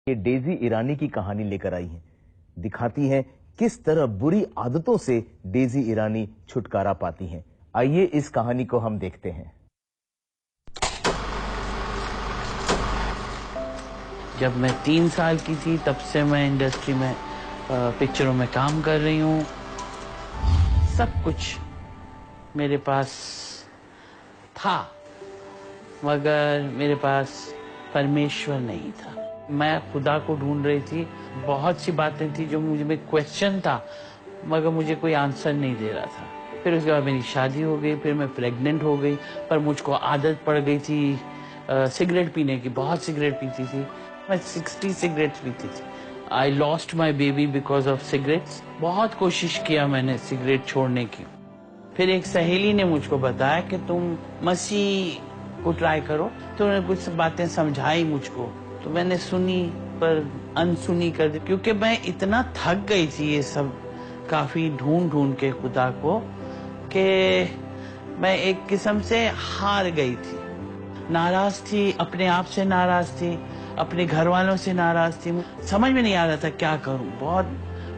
ये डेजी ईरानी की कहानी लेकर आई हैं। दिखाती हैं किस तरह बुरी आदतों से डेजी ईरानी छुटकारा पाती हैं। आइए इस कहानी को हम देखते हैं। जब मैं 3 साल की थी तब से मैं इंडस्ट्री में पिक्चरों में काम कर रही हूँ। सब कुछ मेरे पास था मगर मेरे पास परमेश्वर नहीं था। मैं खुदा को ढूंढ रही थी। बहुत सी बातें थी जो मुझे में क्वेश्चन था मगर मुझे कोई आंसर नहीं दे रहा था। फिर उसके बाद मेरी शादी हो गई, फिर मैं प्रेग्नेंट हो गई, पर मुझको आदत पड़ गई थी सिगरेट पीने की। बहुत सिगरेट पीती थी मैं, 60 सिगरेट्स पीती थी। I lost my baby because of cigarettes. बहुत कोशिश किया मैंने सिगरेट छोड़ने की। फिर एक सहेली ने मुझको बताया कि तुम मसीह को ट्राई करो। तो उन्होंने कुछ बातें समझाई मुझको, तो मैंने सुनी पर अनसुनी कर दी, क्योंकि मैं इतना थक गई थी ये सब काफी ढूंढ ढूंढ के खुदा को कि मैं एक किस्म से हार गई थी। नाराज थी, अपने आप से नाराज थी, अपने घर वालों से नाराज थी। समझ में नहीं आ रहा था क्या करूं। बहुत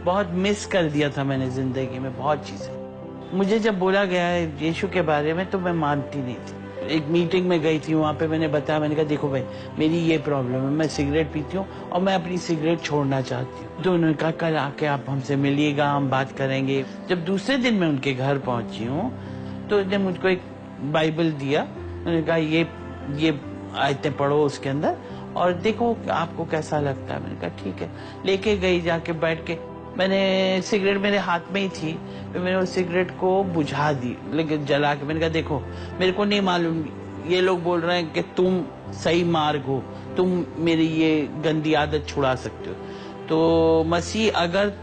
बहुत मिस कर दिया था मैंने जिंदगी में बहुत चीजें। मुझे जब बोला गया है यीशु के बारे में तो मैं मानती नहीं थी। एक मीटिंग में गई थी, वहां पे मैंने बताया, मैंने कहा देखो भाई मेरी ये प्रॉब्लम है, मैं सिगरेट पीती हूँ और मैं अपनी सिगरेट छोड़ना चाहती हूँ। तो उन्होंने कहा कल आके आप हमसे मिलिएगा, हम बात करेंगे। जब दूसरे दिन मैं उनके घर पहुंची हूँ तो उन्होंने मुझको एक बाइबल दिया। उन्होंने कहा ये आयतें पढ़ो उसके अंदर और देखो आपको कैसा लगता है। मैंने कहा ठीक है। लेके गई, जाके बैठ के मैंने सिगरेट मेरे हाथ में ही थी, फिर मैंने उस सिगरेट को बुझा दी, लेकिन जला के। मैंने कहा देखो मेरे को नहीं मालूम, ये लोग बोल रहे हैं कि तुम सही मार्ग हो, तुम मेरी ये गंदी आदत छुड़ा सकते हो, तो मसीह अगर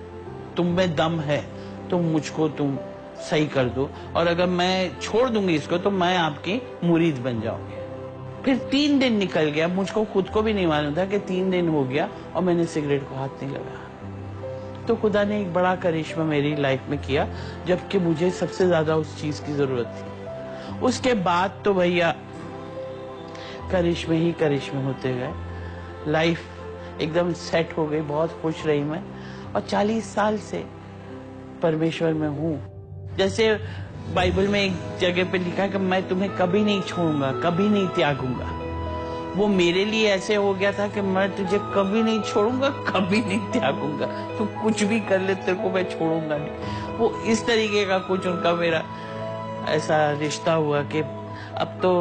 तुम में दम है तो मुझको तुम सही कर दो, और अगर मैं छोड़ दूंगी इसको तो मैं आपकी मुरीद बन जाऊंगी। फिर 3 दिन निकल गया, मुझको खुद को भी नहीं मालूम था कि 3 दिन हो गया और मैंने सिगरेट को हाथ नहीं लगाया। तो खुदा ने एक बड़ा करिश्मा मेरी लाइफ में किया, जबकि मुझे सबसे ज्यादा उस चीज की जरूरत थी। उसके बाद तो भैया करिश्मे ही करिश्मे होते गए। लाइफ एकदम सेट हो गई, बहुत खुश रही मैं, और 40 साल से परमेश्वर में हूँ। जैसे बाइबल में एक जगह पे लिखा है कि मैं तुम्हें कभी नहीं छोड़ूंगा, कभी नहीं त्यागूंगा। वो मेरे लिए ऐसे हो गया था कि मैं तुझे कभी नहीं छोड़ूंगा, कभी नहीं त्यागूंगा, तू कुछ भी कर ले तेरे को मैं छोड़ूंगा नहीं। वो इस तरीके का कुछ उनका मेरा ऐसा रिश्ता हुआ कि अब तो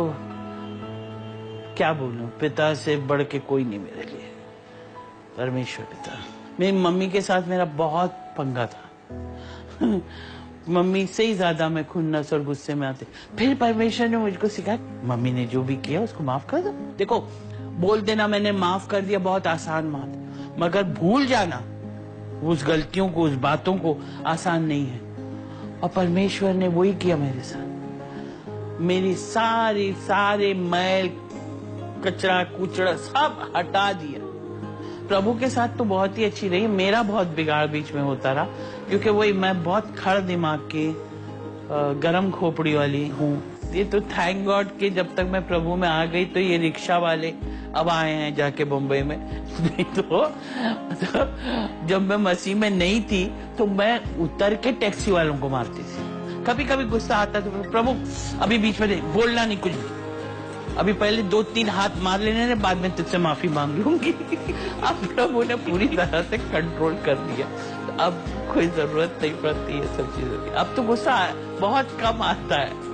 क्या बोलूं, पिता से बढ़ के कोई नहीं मेरे लिए, परमेश्वर पिता। मेरी मम्मी के साथ मेरा बहुत पंगा था। मम्मी से ही ज्यादा मैं खुन्नस और गुस्से में आते। फिर परमेश्वर ने मुझको सिखाया, मम्मी ने जो भी किया उसको माफ कर दो। देखो बोल देना मैंने माफ कर दिया बहुत आसान बात है, मगर भूल जाना उस गलतियों को, उस बातों को आसान नहीं है। और परमेश्वर ने वही किया मेरे साथ। मेरी सारे मैल कचरा कुचड़ा सब हटा दिया। प्रभु के साथ तो बहुत ही अच्छी रही, मेरा बहुत बिगाड़ बीच में होता रहा, क्योंकि वही मैं बहुत खड़ दिमाग की गरम खोपड़ी वाली हूँ। ये तो थैंक गॉड कि जब तक मैं प्रभु में आ गई तो ये रिक्शा वाले अब आए हैं जाके बम्बई में। नहीं तो जब मैं मसीह में नहीं थी तो मैं उतर के टैक्सी वालों को मारती थी। कभी कभी गुस्सा आता तो प्रभु अभी बीच में बोलना नहीं कुछ भी, अभी पहले 2-3 हाथ मार लेने ने, बाद में तुझसे माफी मांग लूंगी। अब प्रभु ने पूरी तरह से कंट्रोल कर दिया, तो अब कोई जरूरत नहीं पड़ती है सब चीजों की। अब तो गुस्सा बहुत कम आता है।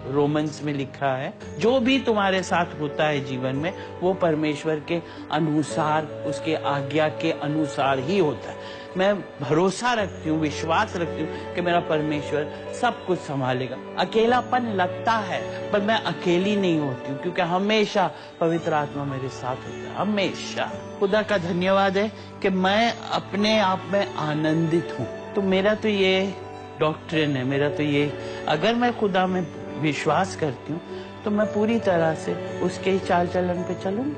रोमन्स में लिखा है जो भी तुम्हारे साथ होता है जीवन में वो परमेश्वर के अनुसार, उसके आज्ञा के अनुसार ही होता है। मैं भरोसा रखती हूँ, विश्वास रखती हूँ कि मेरा परमेश्वर सब कुछ संभालेगा। अकेलापन लगता है पर मैं अकेली नहीं होती हूँ, क्योंकि हमेशा पवित्र आत्मा मेरे साथ होता है, हमेशा। खुदा का धन्यवाद है कि मैं अपने आप में आनंदित हूँ। तो मेरा तो ये डॉक्ट्रिन है, मेरा तो ये, अगर मैं खुदा में विश्वास करती हूँ तो मैं पूरी तरह से उसके ही चाल चलन पे चलूंगी,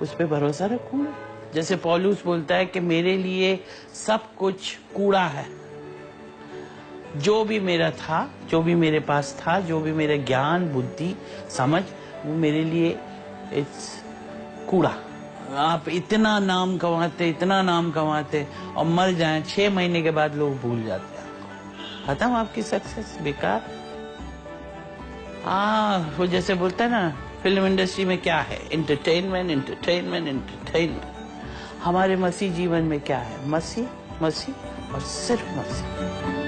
उस पे भरोसा रखूंगी। जैसे पौलुस बोलता है कि मेरे लिए सब कुछ कूड़ा है। जो भी मेरा था, जो भी मेरे पास था, जो भी मेरे ज्ञान बुद्धि समझ, वो मेरे लिए इट्स कूड़ा। आप इतना नाम कमाते और मर जाएं 6 महीने के बाद लोग भूल जाते हैं आपको। खत्म आपकी सक्सेस, बेकार। वो जैसे बोलता है ना, फिल्म इंडस्ट्री में क्या है, एंटरटेनमेंट एंटरटेनमेंट एंटरटेनमेंट। हमारे मसीह जीवन में क्या है, मसीह मसीह और सिर्फ मसीह।